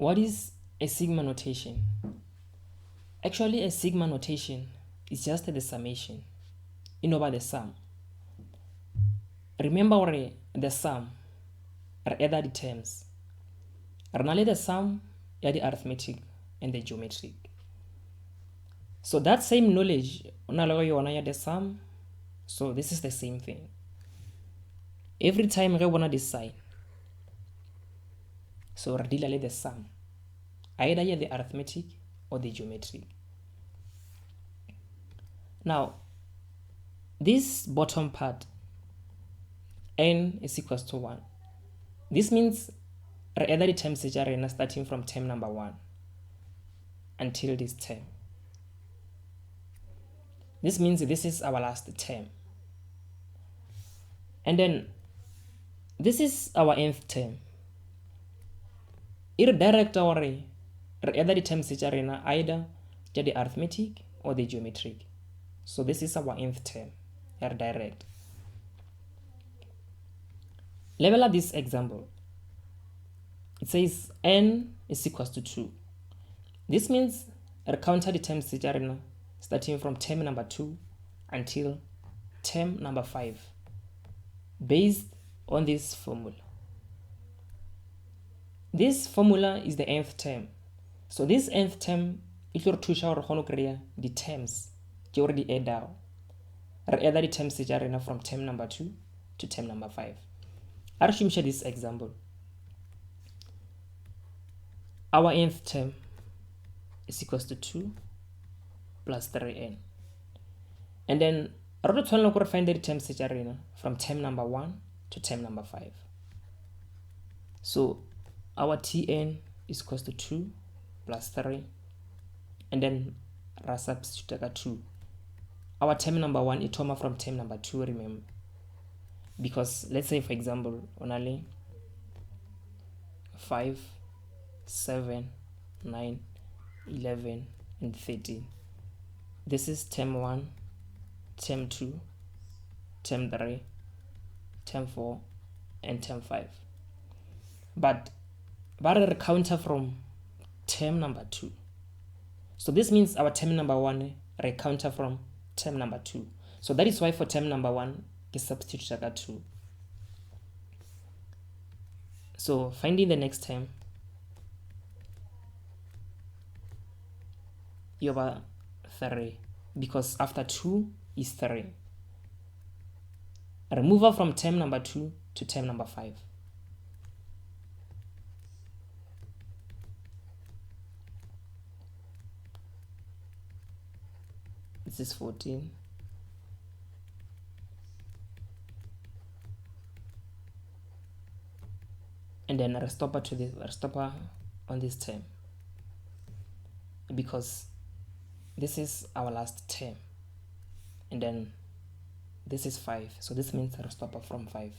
What is a sigma notation? Actually, a sigma notation is just the summation, over the sum. Remember the sum are either the terms. Renally the sum are the arithmetic and the geometric. So that same knowledge, the sum, so this is the same thing. Every time we want to decide, so we deal with the sum, either the arithmetic or the geometric. Now, this bottom part, n is equals to 1. This means either the terms are starting from term number 1 until this term. This means this is our last term. And then this is our nth term. It direct our either the terms are either the arithmetic or the geometric. So this is our nth term. They are direct. Level up this example. It says n is equals to 2. This means counter the terms starting from term number 2 until term number 5 based on this formula. This formula is the nth term. So this nth term it will teach our the terms you already add down. Either the terms from term number 2 to term number 5. I'll show you this example. Our nth term is equals to 2 plus 3n. And then we're going to find the terms from term number 1 to term number 5. So our Tn is equals to 2 plus 3. And then we substitute 2. Our term number 1 is from term number 2, remember. Because let's say, for example, only 5, 7, 9, 11, and 13. This is term 1, term 2, term 3, term 4, and term 5. But we counter from term number 2. So this means our term number 1 counter from term number 2. So that is why for term number 1 is substitute 2. So finding the next term, you have 3 because after 2 is 3. Removal from term number 2 to term number 5. This is 14. And then a stopper on this term, because this is our last term, and then this is 5, so this means a stopper from 5.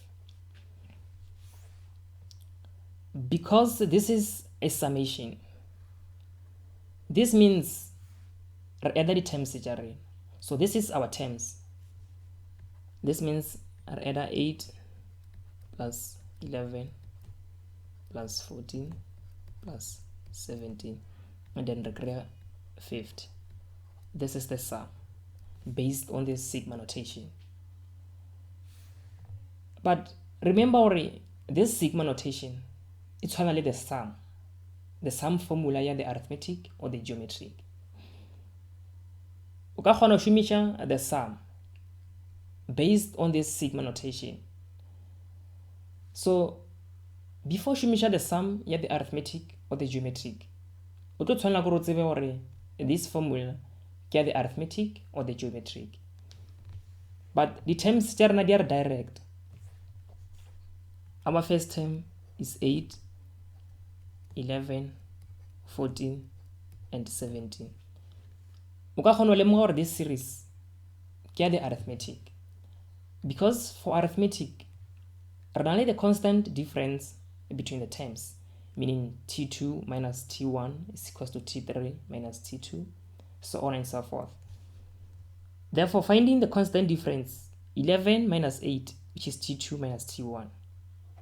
Because this is a summation, this means either the terms are in. So this is our terms. This means either 8 plus 11 plus 14 plus 17, and then the 50. This is the sum based on this sigma notation. But remember, this sigma notation, it's only the sum formula, the arithmetic or the geometric. You can shumisha the sum based on this sigma notation. So before shumisha the sum, the arithmetic or the geometric, you can this formula the arithmetic or the geometric. But the terms they are direct. Our first term is 8, 11, 14, and 17. You can this series the arithmetic. Because for arithmetic, only the constant difference between the terms, meaning T2 minus T1 is equals to T3 minus T2, so on and so forth. Therefore, finding the constant difference, 11 minus 8, which is T2 minus T1,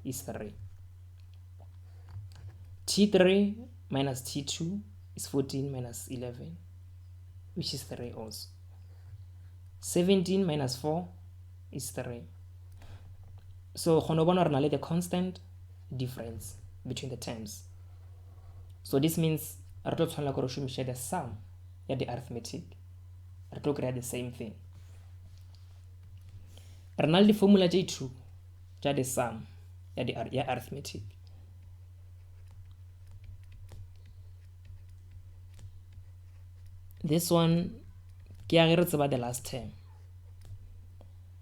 is 3. T3 minus T2 is 14 minus 11, which is 3 also. 17 minus 4 is 3. So the constant difference between the terms. So this means the sum at the arithmetic. To create the same thing. The formula J2 the sum at the arithmetic. This one is about the last term,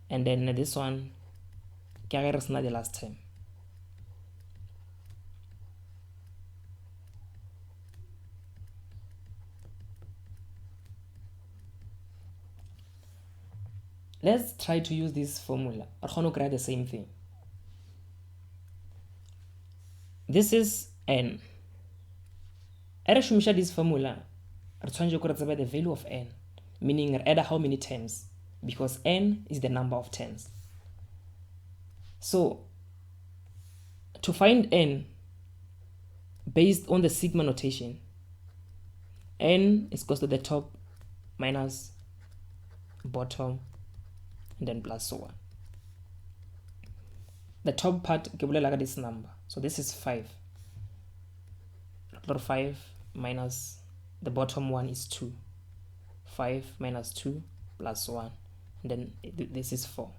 and then this one is not the last term. Let's try to use this formula or create the same thing. This is n. This formula the value of n, meaning add how many terms, because n is the number of terms. So to find n based on the sigma notation, n is equal to the top minus bottom and then plus 1. The top part like this number, so this is 5. 5 minus the bottom one is 2. 5 minus 2 plus 1, and then this is 4.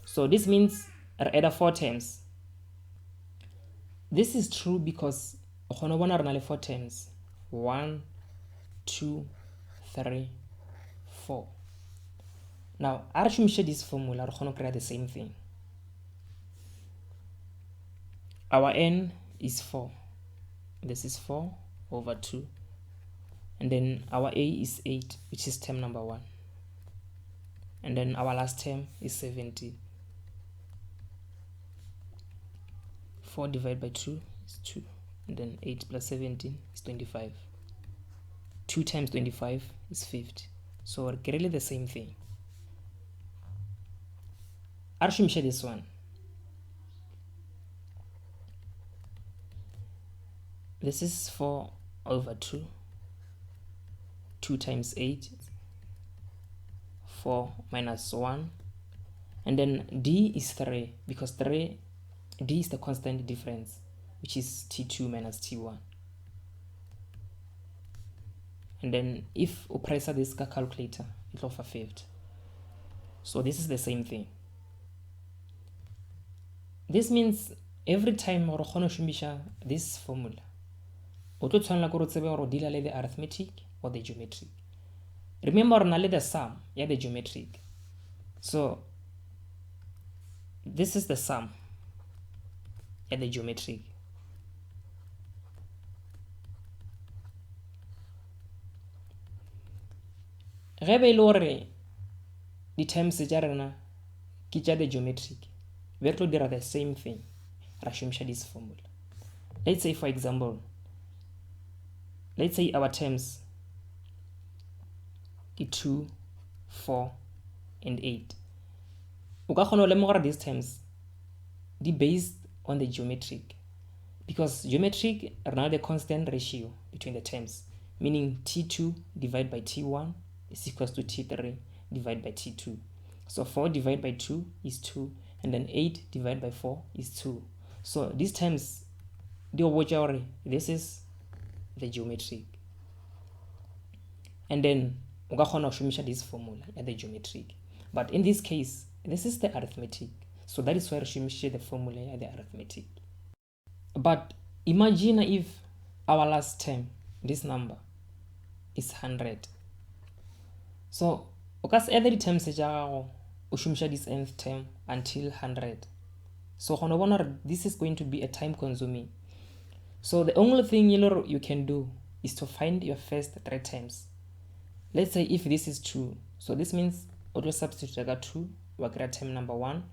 So this means add 4 terms. This is true because 4 terms. 1, 2, 3, 4. Now, I should share this formula to create the same thing. Our n is 4. This is 4 over 2. And then our a is 8, which is term number 1. And then our last term is 70. 4 divided by 2 is 2. And then 8 plus 17 is 25. 2 times 25 is 50. So we're really the same thing. I should share this one. This is 4 over 2. 2 times 8, 4 minus 1. And then d is 3, because d is the constant difference, which is T2 minus T1. And then if we press this calculator, it will offer 50. So this is the same thing. This means every time we shumisha this formula, o tlo tshwanela go tsebe gore deal le the arithmetic or the geometric. Remember na le the sum ya the geometric. So this is the sum ya the geometric. Ge be ile gore di terms tša rena ke tša the geometric, we tlo dira the same thing. Ra shumisha this formula. Let's say, for example, let's say our terms are 2, 4, and 8. O ka kgona go lemoga gore these terms they based on the geometric, because geometric are now the constant ratio between the terms, meaning T2 divided by T1 is equals to T3 divided by T2. So 4 divided by 2 is 2, and then 8 divided by 4 is 2. So these terms, this is the geometric. And then we can shumisha this formula at the geometric. But in this case, this is the arithmetic. So that is why we shumisha the formula at the arithmetic. But imagine if our last term, this number, is 100. So we can add the terms we shumisha this nth term until 100. So this is going to be a time consuming. So the only thing you can do is to find your first 3 terms. Let's say if this is 2, so this means we will substitute 2, we get term number 1,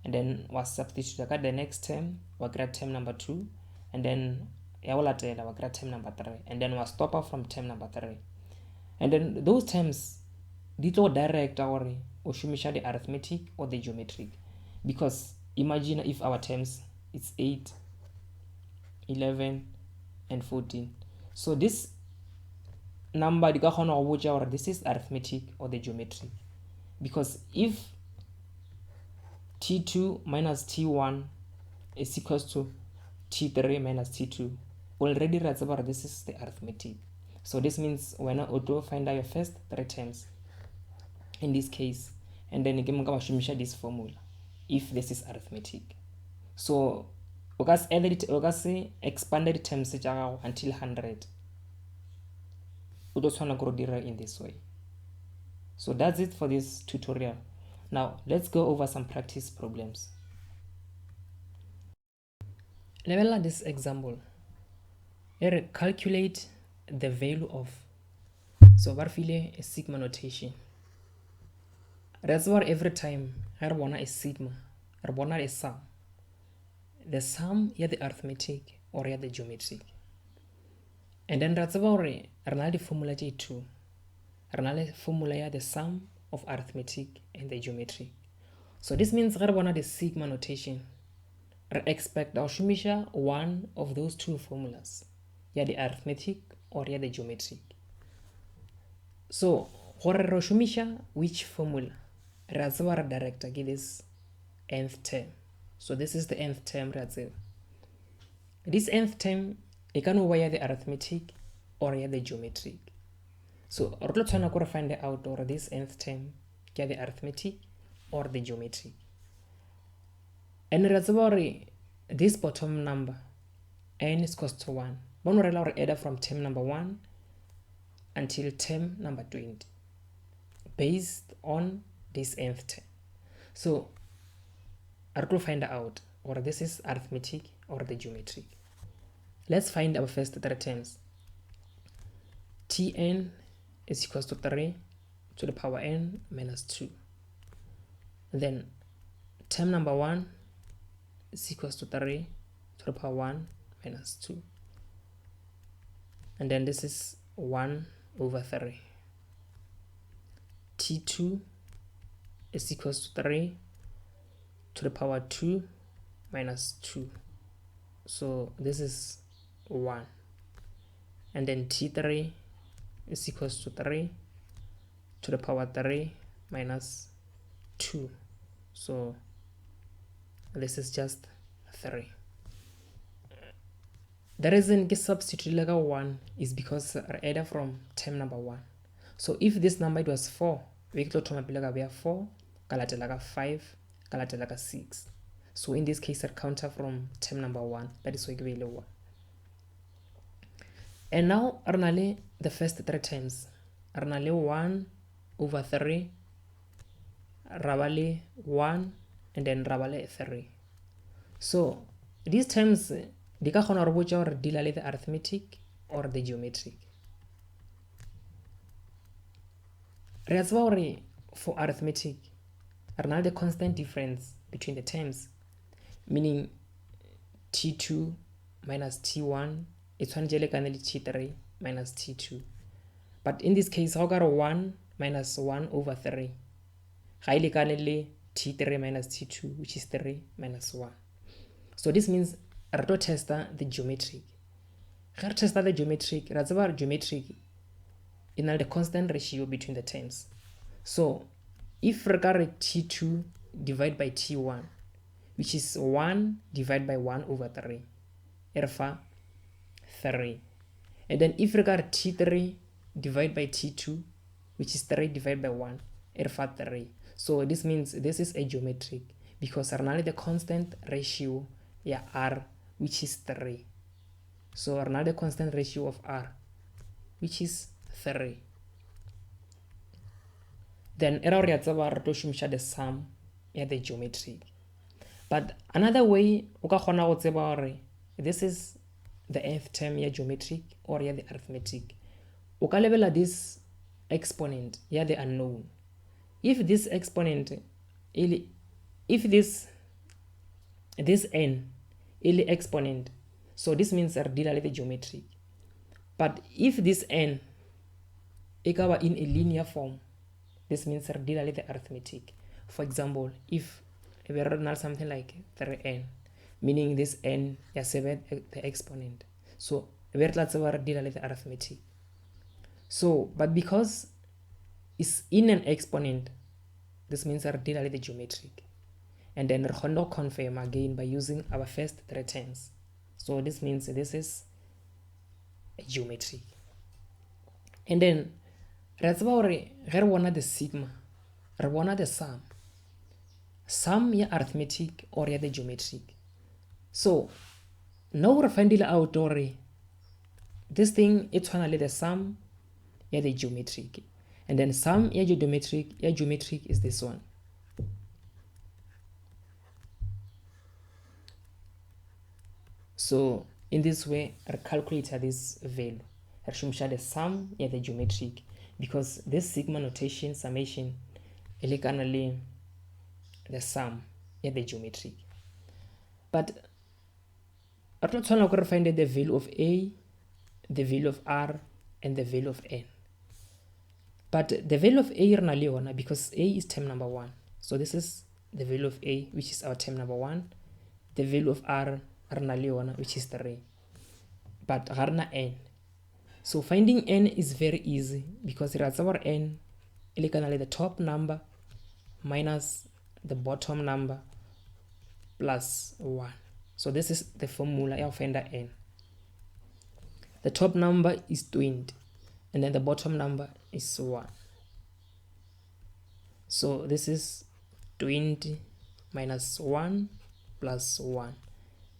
and then we substitute the next term, we get term number 2, and then we get term number 3, and then we stop off from term number 3. And then those terms, they will direct our shumisha the arithmetic or the geometric, because imagine if our terms it's 8, 11, and 14. So this number di ka kgona go botša gore this is arithmetic or the geometric, because if T2 minus T1 is equals to T3 minus T2, already re tseba gore this is the arithmetic. So this means wena o tlo find out your first 3 terms in this case, and then ke mo ka ba shumisha this formula if this is arithmetic. So o ka se expanded terms tša gago until 100, o tlo tshwana go dira in this way. So that's it for this tutorial. Now let's go over some practice problems. Level this example. Calculate the value of, so ba file a sigma notation. That's what every time I want a sigma, I want a sum. The sum ya the arithmetic or ya the geometric. And then that's about the formula J2. The formula ya the sum of arithmetic and the geometric. So this means I want the sigma notation. I expect our shumisha one of those two formulas, ya the arithmetic or ya the geometric. So gore re shumisha which formula? Re tseba re direct give this nth term. So this is the nth term re tseba. This nth term e ka no ba ya the arithmetic or ya the geometric. So re tlo tshwana go find out or this nth term ke the arithmetic or the geometric. And re tseba gore this bottom number n is equals to 1. Bono rela gore add from term number 1 until term number 20 based on this nth term. So I will find out or this is arithmetic or the geometric. Let's find our first 3 terms. Tn is equals to 3 to the power n minus 2. Then term number 1 is equals to 3 to the power 1 minus 2. And then this is 1 over 3. T2 is equals to 3 to the power 2 minus 2. So this is 1. And then T3 is equals to 3 to the power 3 minus 2. So this is just 3. The reason I substitute like 1 is because I add from term number 1. So if this number it was 4, we can to my 4, kalatela 5, kalatela 6. So in this case I counter from term number 1. That is why I give 1. And now arnale the first 3 terms. Arnale 1 over 3, rabale 1, and then rabale 3. So these terms di ka kgona go botša gore di la le the arithmetic or the geometric. Re a tseba gore for arithmetic re na le the constant difference between the terms, meaning T2 minus T1 e tshwanetse le kana le T3 minus T2. But in this case ga o ka re 1 minus 1 over 3 ga ile kana le T3 minus T2, which is 3 minus 1. So this means re tlo testa the geometric. Ga re testa the geometric, ra tseba re geometric e na le the constant ratio between the terms. So if re ka re T2 divided by T1, which is 1 divided by 1 over 3, e re fa 3. And then if re ka re T3 divided by T2, which is 3 divided by 1, e re fa 3. So this means this is a geometric because re na le the constant ratio ya R, which is 3. So re na le the constant ratio of R, which is 3. Then era re tsaba re tlo shumisha the sum ya the geometric. But another way o ka kgona go tseba gore this is the nth term ya geometric or ya the arithmetic, o ka lebela this exponent ya the unknown. If this exponent if this n is exponent, so this means re deal with the geometric. But if this n e ka ba in a linear form, this means re deal with the arithmetic. For example, if we run something like 3n, meaning this n is 7 the exponent, so be re tla tseba re deala le the arithmetic. So but because it's in an exponent, this means re deala le the geometric, and then re kgonne go confirm again by using our first 3 terms. So this means this is a geometric. And then re tseba gore ge re bona the sigma, re bona the sum ya arithmetic or ya the geometric. So now re findile out gore this thing e tshwana le the sum ya the geometric, and then sum ya geometric is this one. So in this way re calculate this value, re shumisha the sum ya the geometric, because this sigma notation summation e lekana le the sum ya the geometric. But re tlo tshwana go re find the value of a, the value of r, and the value of n. But the value of a re na le yona because a is term number 1. So this is the value of a, which is our term number 1. The value of r re na le yona, which is 3. But ga re na n. So finding n is very easy because re a tseba gore n e lekana le the top number minus the bottom number plus 1. So this is the formula ya find n. The top number is 20, and then the bottom number is 1. So this is 20 minus 1 plus 1.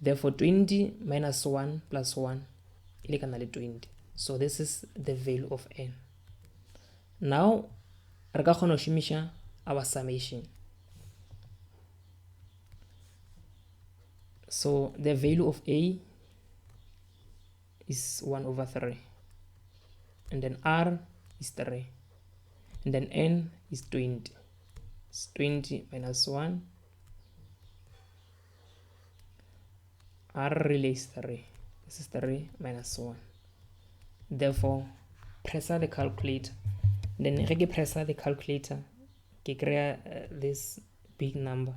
Therefore 20 minus 1 plus 1 ile kana le 20. So this is the value of n. Now re ka kgona go shumisha our summation. So the value of a is 1 over 3, and then r is 3, and then n is 20. It's 20 minus 1, r really is 3. This is 3 minus 1. Therefore press the calculator. Then if I press the calculator, I create this big number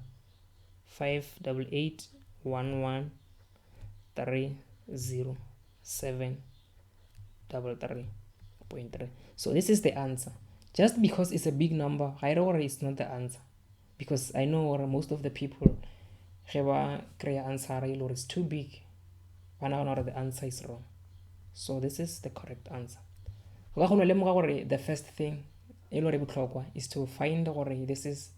588113073.3. So this is the answer. Just because it's a big number, I know it's not the answer, because I know most of the people have create answer is too big, and I know the answer is wrong. So this is the correct answer. The first thing is to find this is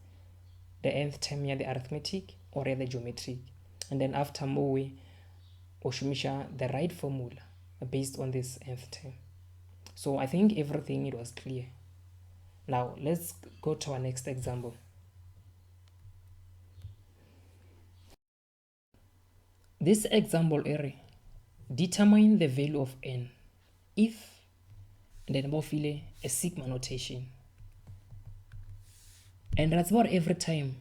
the nth term ya the arithmetic or the geometric, and then after more we shumisha the right formula based on this nth term. So I think everything it was clear. Now let's go to our next example. This example area, determine the value of n if, and then a sigma notation. And that's what every time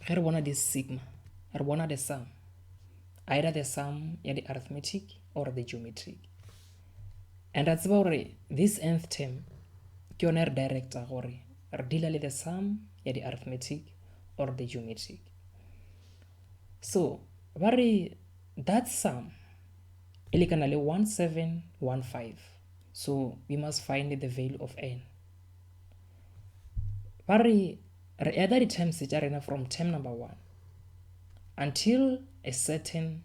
I want this sigma, I want the sum, either the sum ya the arithmetic or the geometric. And that's about this nth term kioner director or deal with the sum ya the arithmetic or the geometric. So that sum ilikanale 1715. So we must find the value of n. Re add the terms from term number 1 until a certain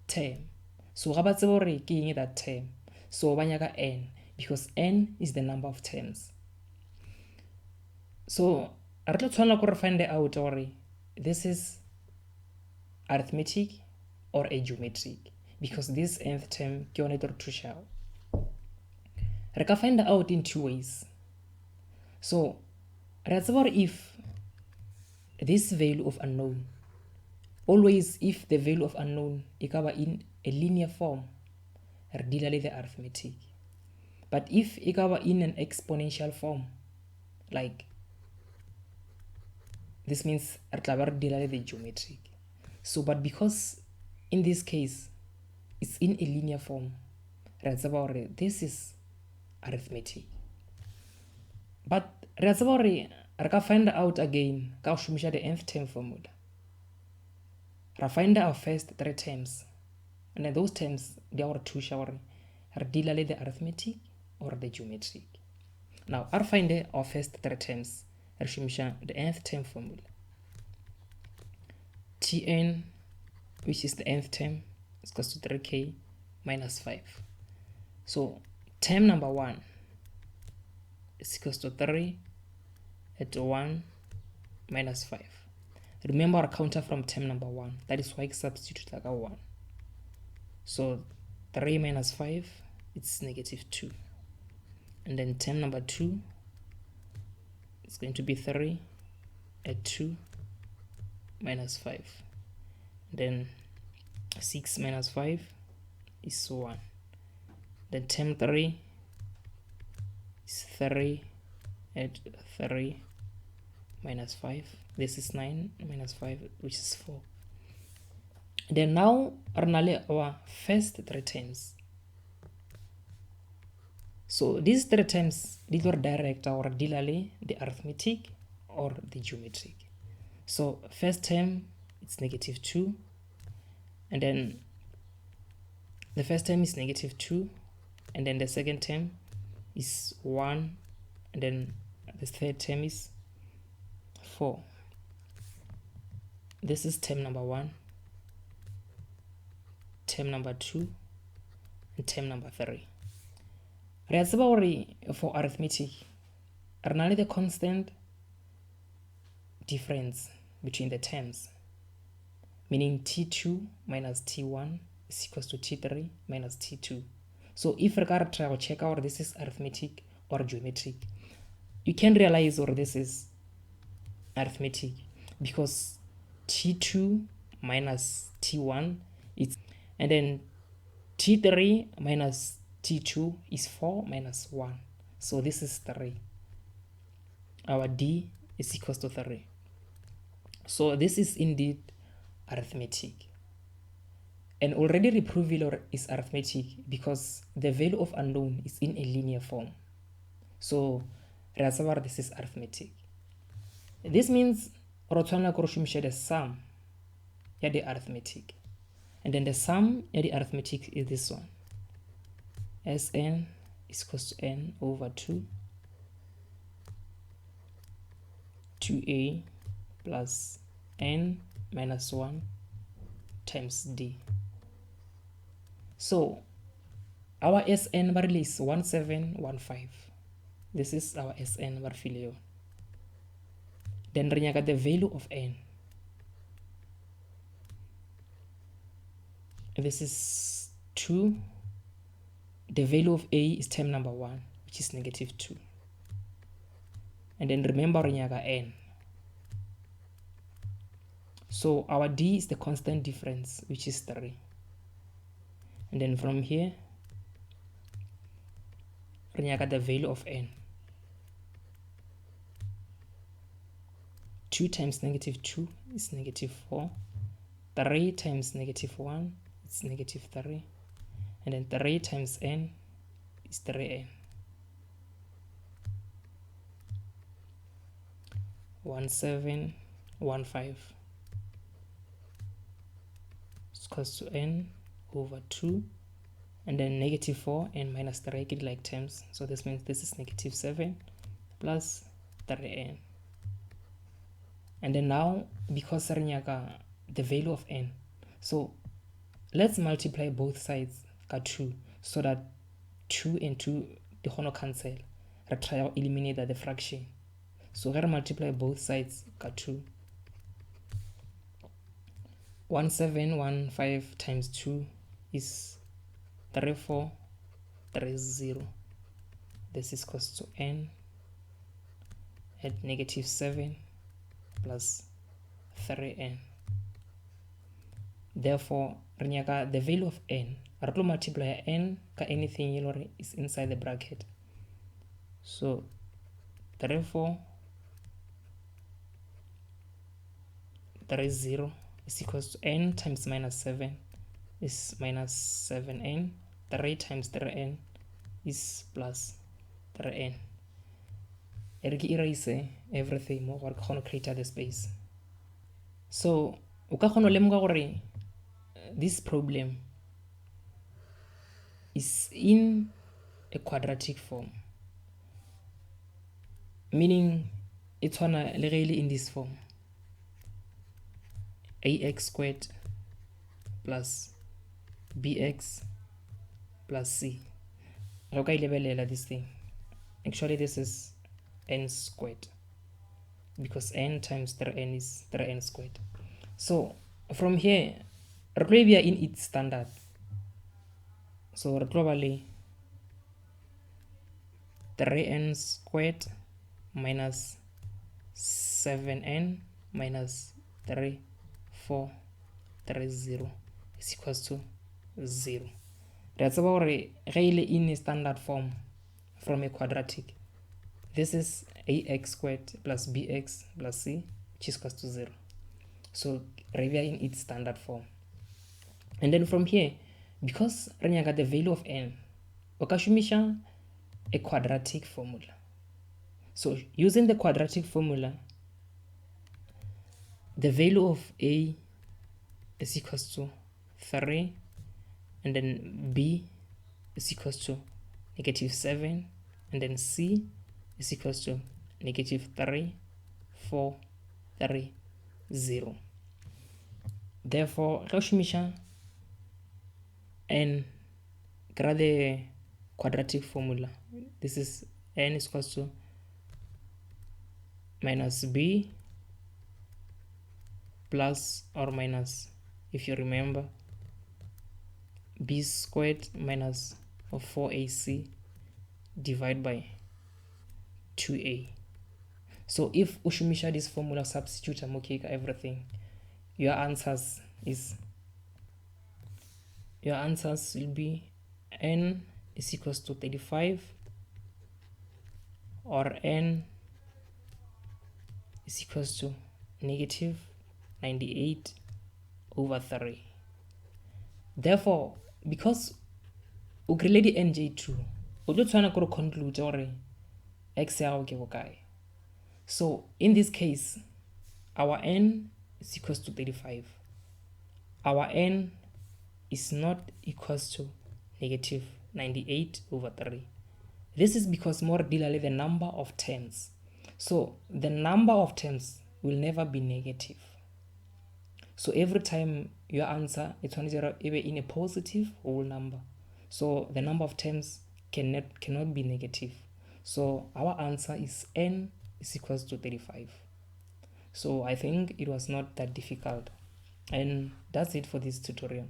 term. So ga ba tseba gore ke eng that term. So ba nyaka n because n is the number of terms. So re tla tshwana go find out gore this is arithmetic or a geometric, because this nth term ke yone tlo thuša. Re ka find out in 2 ways. So re a tseba gore if this value of unknown, always if the value of unknown e ka ba in a linear form, re deala le the arithmetic. But if e ka ba in an exponential form, like this means re tla ba re deala le the geometric. So but because in this case it's in a linear form, re a tseba gore this is arithmetic. But re a tseba gore re ka find out again ka go shumisha the nth term formula. Ra find our first 3 terms, and then those terms they are thusha gore re deala le the arithmetic or the geometric. Now re find our first three terms re shumisha the nth term formula. Tn, which is the nth term, is equals to 3k minus 5. So term number 1 is equals to 3 at 1 minus 5. Remember our counter from term number 1, that is why I substitute like a 1. So 3 minus 5, it's negative 2. And then term number 2 is going to be 3 at 2 minus 5. Then 6 minus 5 is 1. Then term 3 is 3 at 3 minus 5. This is 9 minus 5, which is 4. Then now our first three terms. So these three terms, these are direct or dilally the arithmetic or the geometric. So first term, it's negative 2. And then the first term is negative 2. And then the second term is 1. And then the third term is 4. This is term number 1, term number 2, and term number 3. For arithmetic, re the constant difference between the terms, meaning T2 minus T1 is equals to T3 minus T2. So if we try to check out this is arithmetic or geometric, you can realize this is arithmetic because T2 minus T1 is, and then T3 minus T2 is 4 minus 1. So this is 3. Our D is equals to 3. So this is indeed arithmetic. And already the proof is arithmetic because the value of unknown is in a linear form. So this is arithmetic. This means the sum of the arithmetic. And then the sum of the arithmetic is this one. Sn is equals to n over 2 2a plus n minus 1 times d. So our Sn is 1715. This is our Sn filio. Then we get the value of n. This is 2. The value of a is term number 1, which is negative 2. And then remember n. So our d is the constant difference, which is 3. And then from here, we get the value of n. 2 times negative 2 is negative 4. 3 times negative 1 is negative 3. And then 3 times n is 3n. 1715 is equals to n over 2. And then negative 4 and minus 3 get like terms. So this means this is negative 7 plus 3n. And then now, because the value of n, so let's multiply both sides by 2 so that 2 and 2 the hono cancel. We try to eliminate the fraction. So we multiply both sides by 2. 1715 times 2 is 3430. This is equals to n at negative 7 plus 3n. Therefore, the value of n, to multiply n ka anything is inside the bracket. So 3430 is equals to n times minus 7 is minus 7n. 3 times 3n is plus 3n. Erase everything more or create the space. So this problem is in a quadratic form, meaning it's really in this form: ax squared plus bx plus c. Okay, this thing. Actually, this is n squared, because n times 3n is 3n squared. So from here, we are in its standard. So probably 3n squared minus 7n minus 3, 4, 3, 0 is equals to 0. That's about really in a standard form from a quadratic. This is ax squared plus bx plus c, which is equals to 0. So we are in its standard form. And then from here, because we got the value of n, ukashumisha a quadratic formula. So using the quadratic formula, the value of a is equals to 3, and then b is equals to -7, and then c is equals to -3, 4, 3, 0. Therefore, Roshimisha n, grab the quadratic formula. This is n is equals to minus b plus or minus, if you remember, b squared minus 4ac divided by 2a. So if ushumisha this formula, substitute everything, your answers will be n is equals to 35, or n is equals to -98 over 3. Therefore, because ukreledi nj2, ulo tshwana go conclude or x ya ke bokae. So in this case, our n is equals to 35. Our n is not equals to -98 over 3. This is because more dealerly the number of terms. So the number of terms will never be negative. So every time your answer is in a positive whole number. So the number of terms cannot be negative. So our answer is n is equals to 35. So I think it was not that difficult. And that's it for this tutorial.